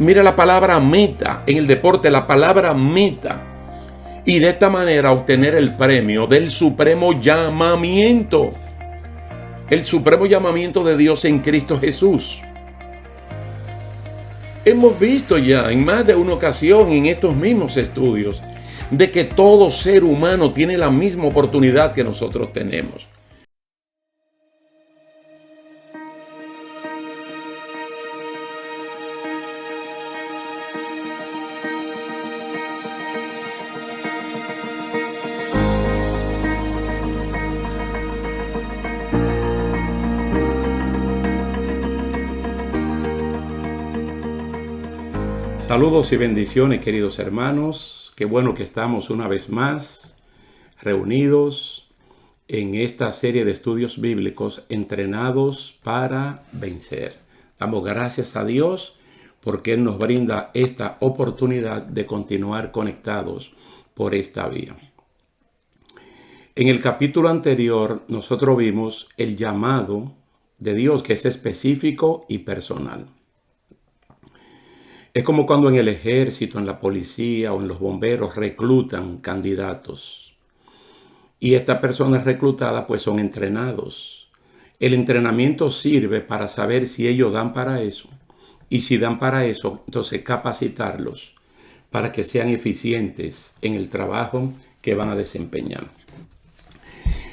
Mira la palabra meta, en el deporte la palabra meta. Y de esta manera obtener el premio del supremo llamamiento. El supremo llamamiento de Dios en Cristo Jesús. Hemos visto ya en más de una ocasión en estos mismos estudios de que todo ser humano tiene la misma oportunidad que nosotros tenemos. Saludos y bendiciones, queridos hermanos. Qué bueno que estamos una vez más reunidos en esta serie de estudios bíblicos entrenados para vencer. Damos gracias a Dios porque Él nos brinda esta oportunidad de continuar conectados por esta vía. En el capítulo anterior nosotros vimos el llamado de Dios, que es específico y personal. Es como cuando en el ejército, en la policía o en los bomberos reclutan candidatos. Y estas personas reclutadas pues son entrenados. El entrenamiento sirve para saber si ellos dan para eso. Y si dan para eso, entonces capacitarlos para que sean eficientes en el trabajo que van a desempeñar.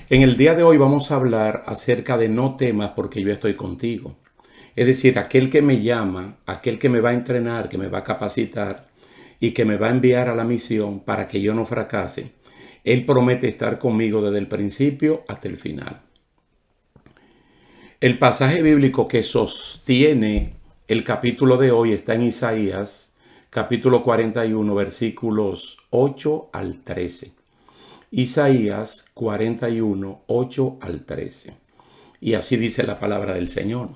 En el día de hoy vamos a hablar acerca de no temas porque yo estoy contigo. Es decir, aquel que me llama, aquel que me va a entrenar, que me va a capacitar y que me va a enviar a la misión para que yo no fracase, Él promete estar conmigo desde el principio hasta el final. El pasaje bíblico que sostiene el capítulo de hoy está en Isaías, capítulo 41, versículos 8 al 13. Isaías 41, 8 al 13. Y así dice la palabra del Señor.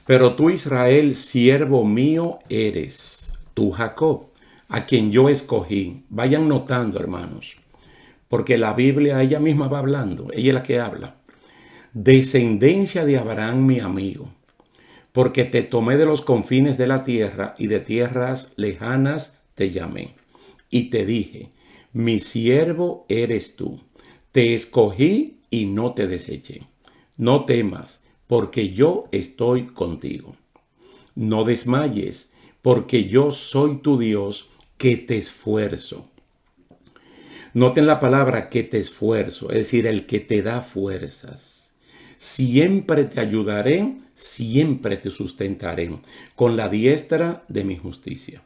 Pero tú, Israel, siervo mío eres, tú, Jacob, a quien yo escogí. Vayan notando, hermanos, porque la Biblia ella misma va hablando, ella es la que habla. Descendencia de Abraham, mi amigo, porque te tomé de los confines de la tierra y de tierras lejanas te llamé. Y te dije, mi siervo eres tú, te escogí y no te deseché. No temas, porque yo estoy contigo. No desmayes, porque yo soy tu Dios que te esfuerzo. Noten la palabra que te esfuerzo, es decir, el que te da fuerzas. Siempre te ayudaré, siempre te sustentaré con la diestra de mi justicia.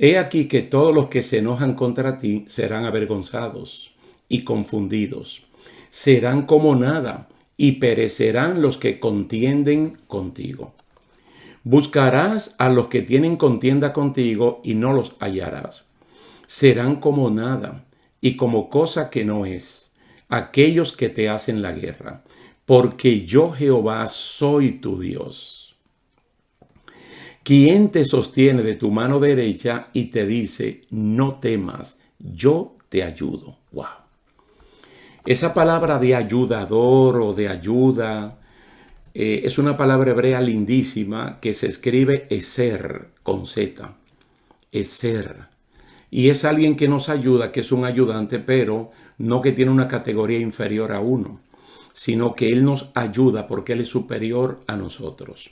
He aquí que todos los que se enojan contra ti serán avergonzados y confundidos. Serán como nada y perecerán los que contienden contigo. Buscarás a los que tienen contienda contigo y no los hallarás. Serán como nada y como cosa que no es, aquellos que te hacen la guerra, porque yo Jehová soy tu Dios. ¿Quién te sostiene de tu mano derecha y te dice, no temas, yo te ayudo? ¡Wow! Esa palabra de ayudador o de ayuda es una palabra hebrea lindísima que se escribe eser con Z. Eser. Y es alguien que nos ayuda, que es un ayudante, pero no que tiene una categoría inferior a uno, sino que Él nos ayuda porque Él es superior a nosotros.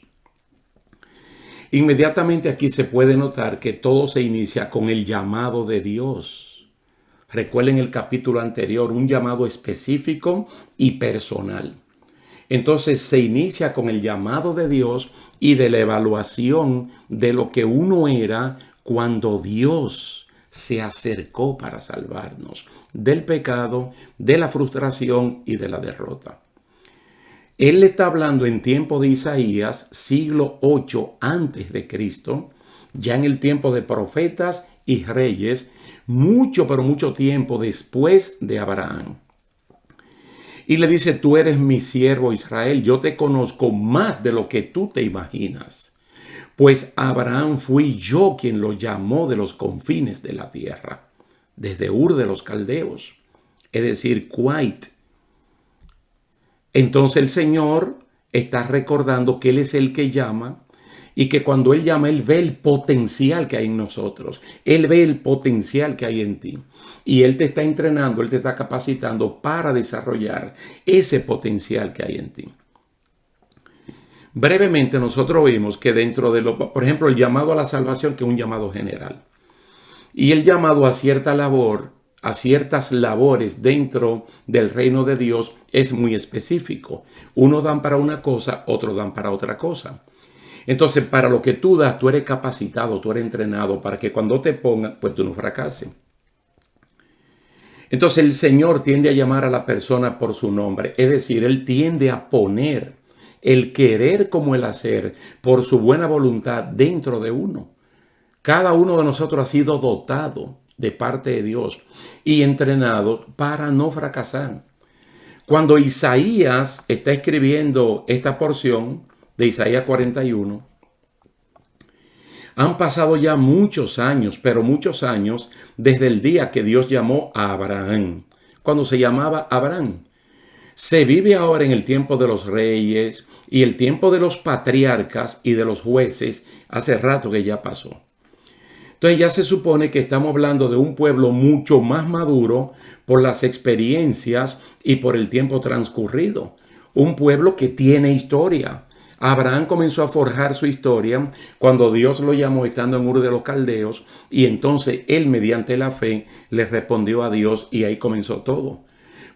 Inmediatamente aquí se puede notar que todo se inicia con el llamado de Dios. Recuerden el capítulo anterior, un llamado específico y personal. Entonces se inicia con el llamado de Dios y de la evaluación de lo que uno era cuando Dios se acercó para salvarnos del pecado, de la frustración y de la derrota. Él está hablando en tiempo de Isaías, siglo 8 antes de Cristo, ya en el tiempo de profetas y reyes, mucho, pero mucho tiempo después de Abraham. Y le dice, tú eres mi siervo Israel, yo te conozco más de lo que tú te imaginas. Pues Abraham fui yo quien lo llamó de los confines de la tierra, desde Ur de los Caldeos, es decir, Kuwait. Entonces el Señor está recordando que Él es el que llama y que cuando Él llama, Él ve el potencial que hay en nosotros. Él ve el potencial que hay en ti. Y Él te está entrenando, Él te está capacitando para desarrollar ese potencial que hay en ti. Brevemente, nosotros vimos que dentro de por ejemplo, el llamado a la salvación, que es un llamado general, y el llamado a cierta labor, a ciertas labores dentro del reino de Dios es muy específico. Unos dan para una cosa, otros dan para otra cosa. Entonces, para lo que tú das, tú eres capacitado, tú eres entrenado para que cuando te pongan, pues tú no fracases. Entonces, el Señor tiende a llamar a la persona por su nombre. Es decir, Él tiende a poner el querer como el hacer por su buena voluntad dentro de uno. Cada uno de nosotros ha sido dotado de parte de Dios y entrenado para no fracasar. Cuando Isaías está escribiendo esta porción de Isaías 41, han pasado ya muchos años, pero muchos años desde el día que Dios llamó a Abraham, cuando se llamaba Abraham. Se vive ahora en el tiempo de los reyes y el tiempo de los patriarcas y de los jueces, hace rato que ya pasó. Entonces ya se supone que estamos hablando de un pueblo mucho más maduro por las experiencias y por el tiempo transcurrido. Un pueblo que tiene historia. Abraham comenzó a forjar su historia cuando Dios lo llamó estando en Ur de los Caldeos y entonces él mediante la fe le respondió a Dios y ahí comenzó todo.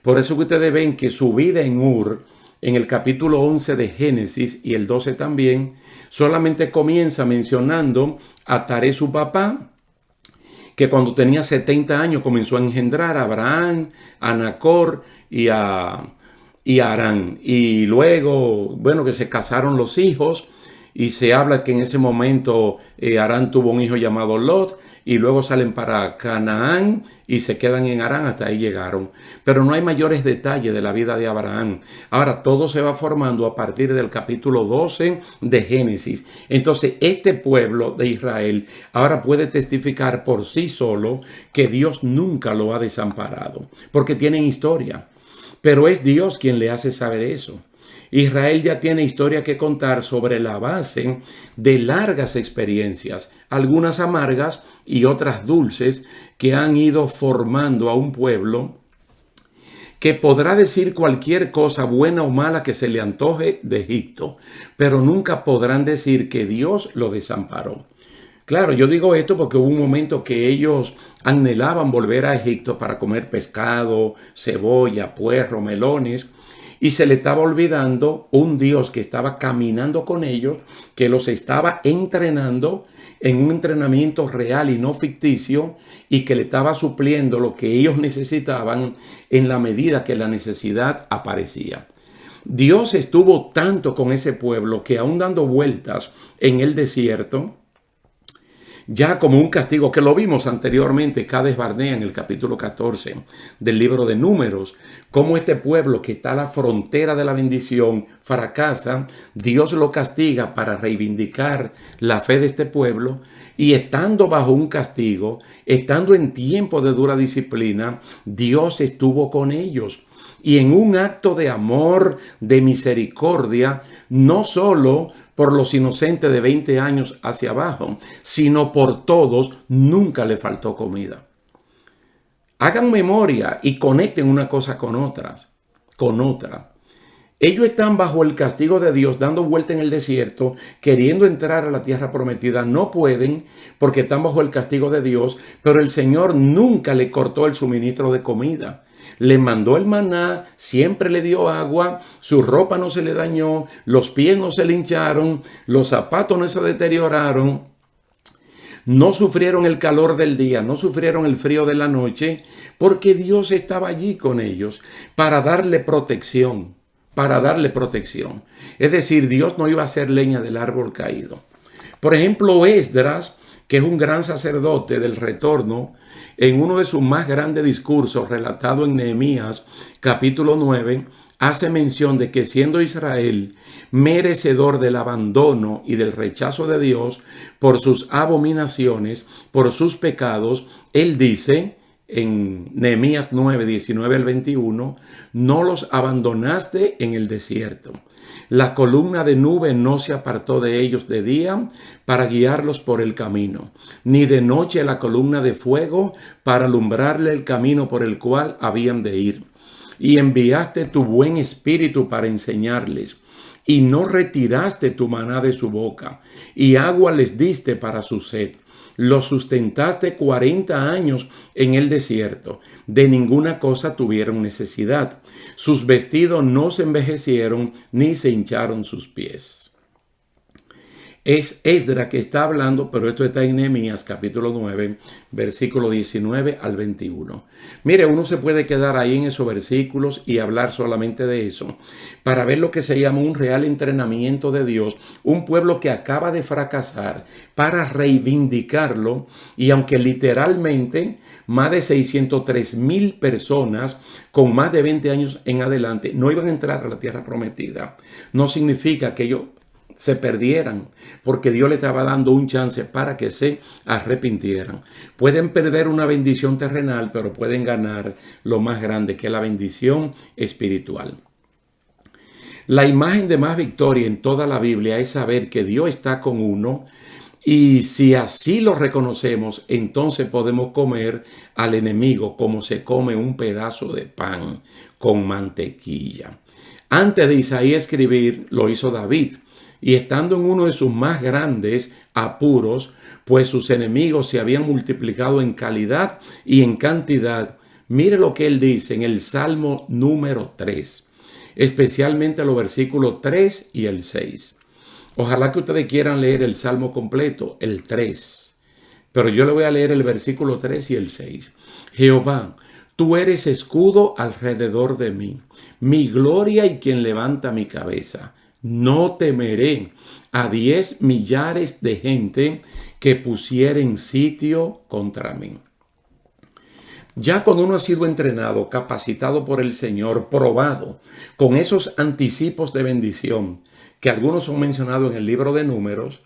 Por eso que ustedes ven que su vida en Ur, en el capítulo 11 de Génesis y el 12 también, solamente comienza mencionando a Taré su papá, que cuando tenía 70 años comenzó a engendrar a Abraham, a Nacor y a Harán. Y luego, bueno, que se casaron los hijos y se habla que en ese momento Harán tuvo un hijo llamado Lot y luego salen para Canaán y se quedan en Harán, hasta ahí llegaron. Pero no hay mayores detalles de la vida de Abraham. Ahora todo se va formando a partir del capítulo 12 de Génesis. Entonces este pueblo de Israel ahora puede testificar por sí solo que Dios nunca lo ha desamparado, porque tienen historia. Pero es Dios quien le hace saber eso. Israel ya tiene historia que contar sobre la base de largas experiencias, algunas amargas y otras dulces, que han ido formando a un pueblo que podrá decir cualquier cosa buena o mala que se le antoje de Egipto, pero nunca podrán decir que Dios lo desamparó. Claro, yo digo esto porque hubo un momento que ellos anhelaban volver a Egipto para comer pescado, cebolla, puerro, melones, y se le estaba olvidando un Dios que estaba caminando con ellos, que los estaba entrenando en un entrenamiento real y no ficticio, y que le estaba supliendo lo que ellos necesitaban en la medida que la necesidad aparecía. Dios estuvo tanto con ese pueblo que aún dando vueltas en el desierto, ya como un castigo, que lo vimos anteriormente, Cades Barnea en el capítulo 14 del libro de Números, cómo este pueblo que está a la frontera de la bendición fracasa, Dios lo castiga para reivindicar la fe de este pueblo, y estando bajo un castigo, estando en tiempo de dura disciplina, Dios estuvo con ellos. Y en un acto de amor, de misericordia, no solo por los inocentes de 20 años hacia abajo, sino por todos, nunca le faltó comida. Hagan memoria y conecten una cosa con otra. Ellos están bajo el castigo de Dios, dando vuelta en el desierto, queriendo entrar a la tierra prometida. No pueden porque están bajo el castigo de Dios, pero el Señor nunca le cortó el suministro de comida. Le mandó el maná, siempre le dio agua, su ropa no se le dañó, los pies no se le hincharon, los zapatos no se deterioraron, no sufrieron el calor del día, no sufrieron el frío de la noche, porque Dios estaba allí con ellos para darle protección, Es decir, Dios no iba a hacer leña del árbol caído. Por ejemplo, Esdras, que es un gran sacerdote del retorno, en uno de sus más grandes discursos relatado en Nehemías capítulo 9, hace mención de que siendo Israel merecedor del abandono y del rechazo de Dios por sus abominaciones, por sus pecados, él dice en Nehemías 9, 19 al 21, no los abandonaste en el desierto. La columna de nube no se apartó de ellos de día para guiarlos por el camino, ni de noche la columna de fuego para alumbrarle el camino por el cual habían de ir. Y enviaste tu buen espíritu para enseñarles, y no retiraste tu maná de su boca, y agua les diste para su sed. Los sustentaste 40 años en el desierto. De ninguna cosa tuvieron necesidad. Sus vestidos no se envejecieron, ni se hincharon sus pies. Es Esdras que está hablando, pero esto está en Nehemías capítulo 9, versículo 19 al 21. Mire, uno se puede quedar ahí en esos versículos y hablar solamente de eso, para ver lo que se llama un real entrenamiento de Dios, un pueblo que acaba de fracasar, para reivindicarlo, y aunque literalmente más de 603,000 personas con más de 20 años en adelante no iban a entrar a la tierra prometida, no significa que ellos se perdieran, porque Dios le estaba dando un chance para que se arrepintieran. Pueden perder una bendición terrenal, pero pueden ganar lo más grande, que es la bendición espiritual. La imagen de más victoria en toda la Biblia es saber que Dios está con uno, y si así lo reconocemos, entonces podemos comer al enemigo como se come un pedazo de pan con mantequilla. Antes de Isaías escribir, lo hizo David. Y estando en uno de sus más grandes apuros, pues sus enemigos se habían multiplicado en calidad y en cantidad, mire lo que él dice en el Salmo número 3, especialmente los versículos 3 y el 6. Ojalá que ustedes quieran leer el Salmo completo, el 3, pero yo le voy a leer el versículo 3 y el 6. Jehová, tú eres escudo alrededor de mí, mi gloria y quien levanta mi cabeza. No temeré a 10 millares de gente que pusieren sitio contra mí. Ya cuando uno ha sido entrenado, capacitado por el Señor, probado, con esos anticipos de bendición, que algunos son mencionados en el libro de Números,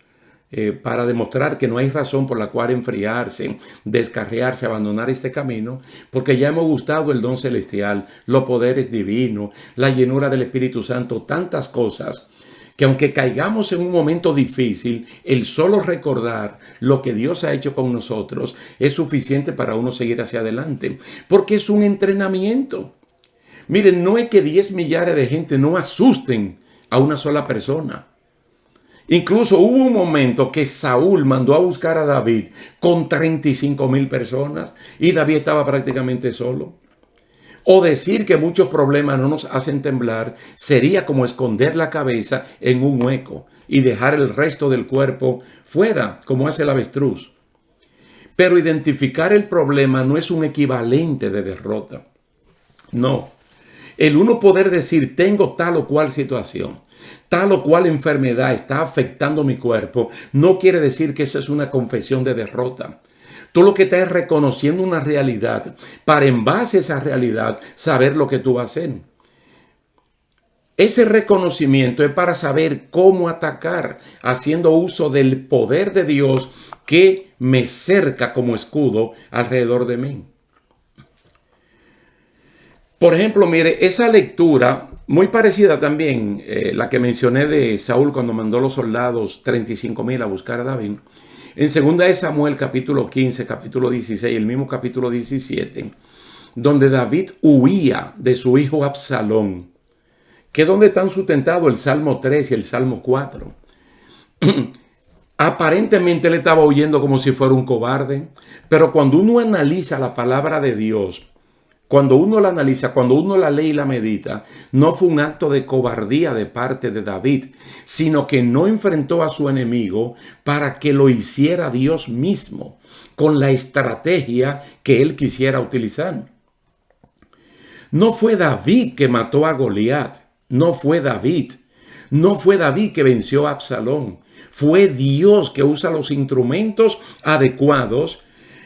para demostrar que no hay razón por la cual enfriarse, descarriarse, abandonar este camino, porque ya hemos gustado el don celestial, los poderes divinos, la llenura del Espíritu Santo, tantas cosas, que aunque caigamos en un momento difícil, el solo recordar lo que Dios ha hecho con nosotros es suficiente para uno seguir hacia adelante, porque es un entrenamiento. Miren, no es que 10 millares de gente no asusten a una sola persona. Incluso hubo un momento que Saúl mandó a buscar a David con 35,000 personas y David estaba prácticamente solo. O decir que muchos problemas no nos hacen temblar sería como esconder la cabeza en un hueco y dejar el resto del cuerpo fuera, como hace el avestruz. Pero identificar el problema no es un equivalente de derrota. No. El uno poder decir, tengo tal o cual situación, tal o cual enfermedad está afectando mi cuerpo, no quiere decir que eso es una confesión de derrota. Tú lo que estás es reconociendo una realidad para en base a esa realidad saber lo que tú vas a hacer. Ese reconocimiento es para saber cómo atacar, haciendo uso del poder de Dios que me cerca como escudo alrededor de mí. Por ejemplo, mire, esa lectura, muy parecida también, la que mencioné de Saúl cuando mandó los soldados 35,000 a buscar a David. En 2 de Samuel, capítulo 15, capítulo 16, el mismo capítulo 17, donde David huía de su hijo Absalón, que es donde están sustentados el Salmo 3 y el Salmo 4. Aparentemente él estaba huyendo como si fuera un cobarde, pero cuando uno analiza la palabra de Dios, cuando uno la analiza, cuando uno la lee y la medita, no fue un acto de cobardía de parte de David, sino que no enfrentó a su enemigo para que lo hiciera Dios mismo, con la estrategia que él quisiera utilizar. No fue David que mató a Goliat, no fue David. No fue David que venció a Absalón, fue Dios que usa los instrumentos adecuados.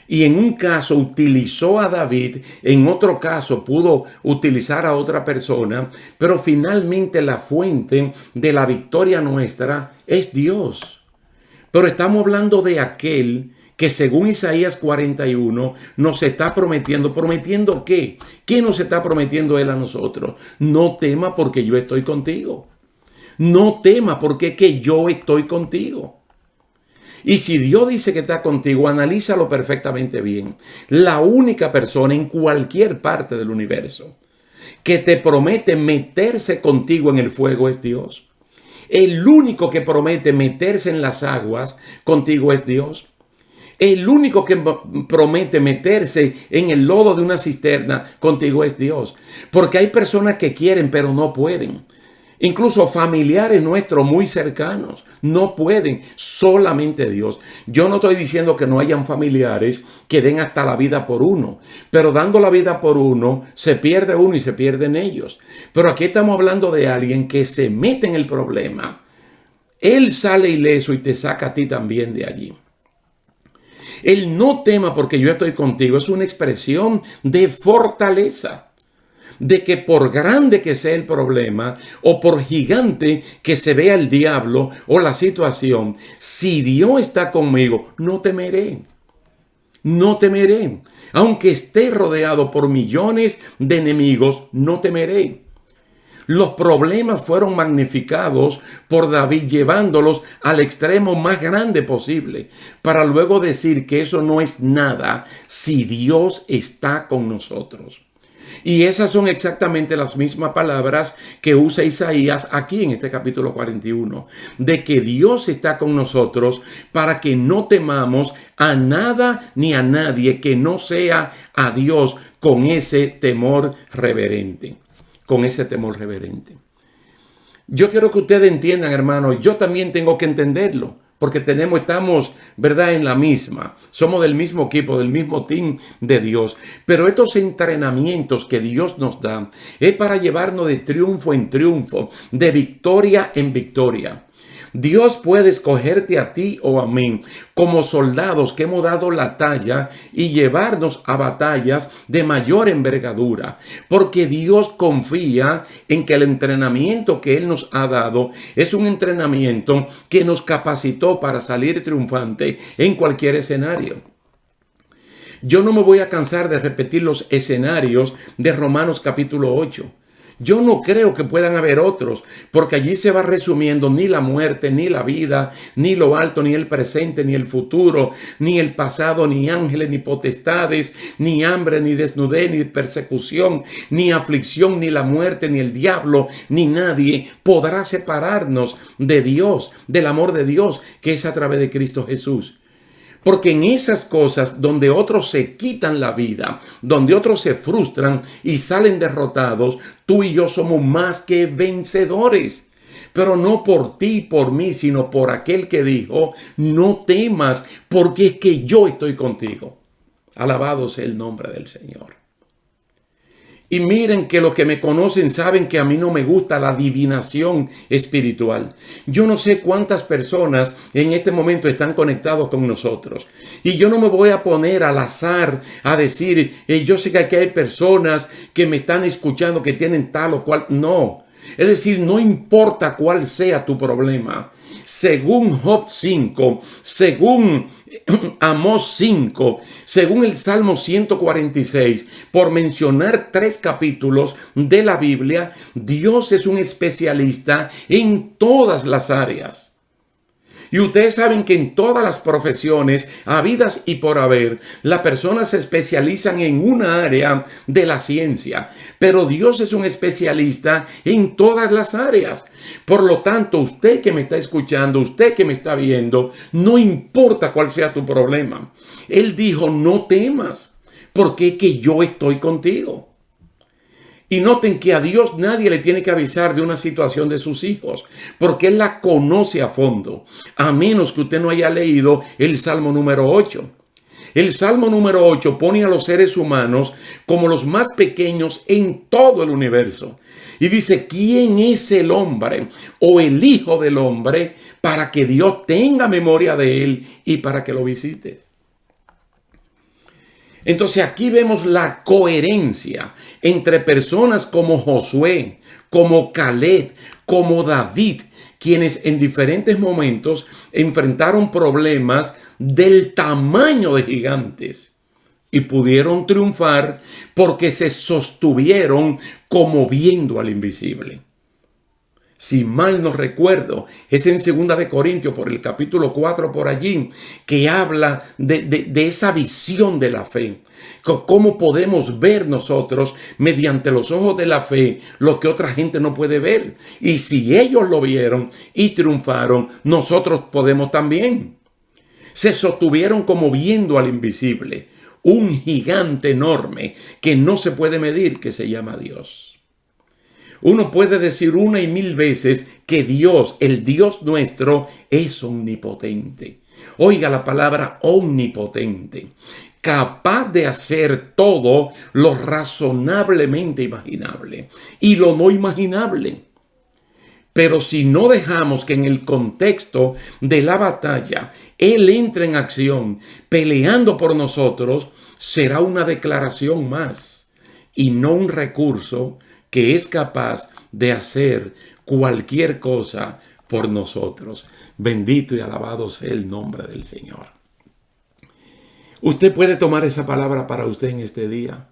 Y en un caso utilizó a David, en otro caso pudo utilizar a otra persona, pero finalmente la fuente de la victoria nuestra es Dios. Pero estamos hablando de aquel que según Isaías 41 nos está prometiendo. ¿Prometiendo qué? ¿Qué nos está prometiendo Él a nosotros? No tema porque yo estoy contigo. No tema porque es que yo estoy contigo. Y si Dios dice que está contigo, analízalo perfectamente bien. La única persona en cualquier parte del universo que te promete meterse contigo en el fuego es Dios. El único que promete meterse en las aguas contigo es Dios. El único que promete meterse en el lodo de una cisterna contigo es Dios. Porque hay personas que quieren pero no pueden. Incluso familiares nuestros muy cercanos no pueden, solamente Dios. Yo no estoy diciendo que no hayan familiares que den hasta la vida por uno, pero dando la vida por uno se pierde uno y se pierden ellos. Pero aquí estamos hablando de alguien que se mete en el problema. Él sale ileso y te saca a ti también de allí. El no tema porque yo estoy contigo es una expresión de fortaleza. De que por grande que sea el problema o por gigante que se vea el diablo o la situación, si Dios está conmigo, no temeré. No temeré. Aunque esté rodeado por millones de enemigos, no temeré. Los problemas fueron magnificados por David llevándolos al extremo más grande posible, para luego decir que eso no es nada si Dios está con nosotros. Y esas son exactamente las mismas palabras que usa Isaías aquí en este capítulo 41, de que Dios está con nosotros para que no temamos a nada ni a nadie que no sea a Dios con ese temor reverente, con ese temor reverente. Yo quiero que ustedes entiendan, hermanos, yo también tengo que entenderlo. Porque estamos, ¿verdad?, en la misma. Somos del mismo equipo, del mismo team de Dios. Pero estos entrenamientos que Dios nos da es para llevarnos de triunfo en triunfo, de victoria en victoria. Dios puede escogerte a ti o a mí como soldados que hemos dado la talla y llevarnos a batallas de mayor envergadura, porque Dios confía en que el entrenamiento que Él nos ha dado es un entrenamiento que nos capacitó para salir triunfante en cualquier escenario. Yo no me voy a cansar de repetir los escenarios de Romanos capítulo 8. Yo no creo que puedan haber otros, porque allí se va resumiendo ni la muerte, ni la vida, ni lo alto, ni el presente, ni el futuro, ni el pasado, ni ángeles, ni potestades, ni hambre, ni desnudez, ni persecución, ni aflicción, ni la muerte, ni el diablo, ni nadie podrá separarnos de Dios, del amor de Dios, que es a través de Cristo Jesús. Porque en esas cosas donde otros se quitan la vida, donde otros se frustran y salen derrotados, tú y yo somos más que vencedores. Pero no por ti, por mí, sino por aquel que dijo, no temas, porque es que yo estoy contigo. Alabado sea el nombre del Señor. Y miren que los que me conocen saben que a mí no me gusta la adivinación espiritual. Yo no sé cuántas personas en este momento están conectados con nosotros. Y yo no me voy a poner al azar a decir, yo sé que aquí hay personas que me están escuchando que tienen tal o cual. No. Es decir, no importa cuál sea tu problema. Según Job 5, según Amós 5, según el Salmo 146, por mencionar 3 capítulos de la Biblia, Dios es un especialista en todas las áreas. Y ustedes saben que en todas las profesiones, habidas y por haber, las personas se especializan en una área de la ciencia. Pero Dios es un especialista en todas las áreas. Por lo tanto, usted que me está escuchando, usted que me está viendo, no importa cuál sea tu problema. Él dijo, no temas, porque es que yo estoy contigo. Y noten que a Dios nadie le tiene que avisar de una situación de sus hijos, porque Él la conoce a fondo, a menos que usted no haya leído el Salmo número 8. El Salmo número 8 pone a los seres humanos como los más pequeños en todo el universo. Y dice, ¿quién es el hombre o el hijo del hombre para que Dios tenga memoria de él y para que lo visites? Entonces aquí vemos la coherencia entre personas como Josué, como Caleb, como David, quienes en diferentes momentos enfrentaron problemas del tamaño de gigantes y pudieron triunfar porque se sostuvieron como viendo al invisible. Si mal no recuerdo, es en 2 de Corintios, por el capítulo 4 por allí, que habla de esa visión de la fe. Cómo podemos ver nosotros, mediante los ojos de la fe, lo que otra gente no puede ver. Y si ellos lo vieron y triunfaron, nosotros podemos también. Se sostuvieron como viendo al invisible, un gigante enorme que no se puede medir, que se llama Dios. Uno puede decir una y mil veces que Dios, el Dios nuestro, es omnipotente. Oiga la palabra omnipotente, capaz de hacer todo lo razonablemente imaginable y lo no imaginable. Pero si no dejamos que en el contexto de la batalla Él entre en acción peleando por nosotros, será una declaración más y no un recurso que es capaz de hacer cualquier cosa por nosotros. Bendito y alabado sea el nombre del Señor. Usted puede tomar esa palabra para usted en este día.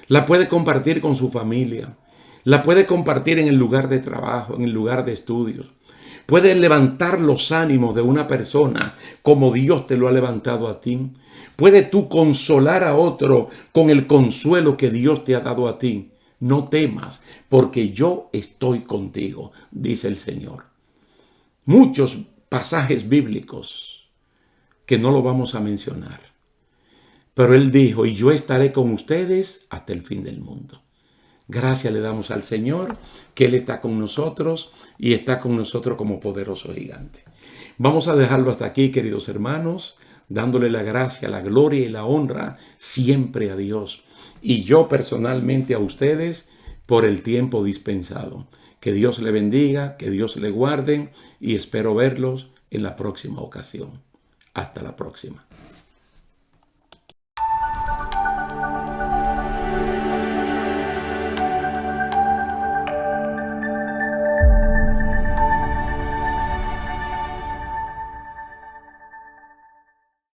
La puede compartir con su familia. La puede compartir en el lugar de trabajo, en el lugar de estudios. Puede levantar los ánimos de una persona como Dios te lo ha levantado a ti. Puede tú consolar a otro con el consuelo que Dios te ha dado a ti. No temas, porque yo estoy contigo, dice el Señor. Muchos pasajes bíblicos que no lo vamos a mencionar. Pero Él dijo, y yo estaré con ustedes hasta el fin del mundo. Gracias le damos al Señor, que Él está con nosotros y está con nosotros como poderoso gigante. Vamos a dejarlo hasta aquí, queridos hermanos, dándole la gracia, la gloria y la honra siempre a Dios. Y yo personalmente a ustedes por el tiempo dispensado. Que Dios le bendiga, que Dios le guarde y espero verlos en la próxima ocasión. Hasta la próxima.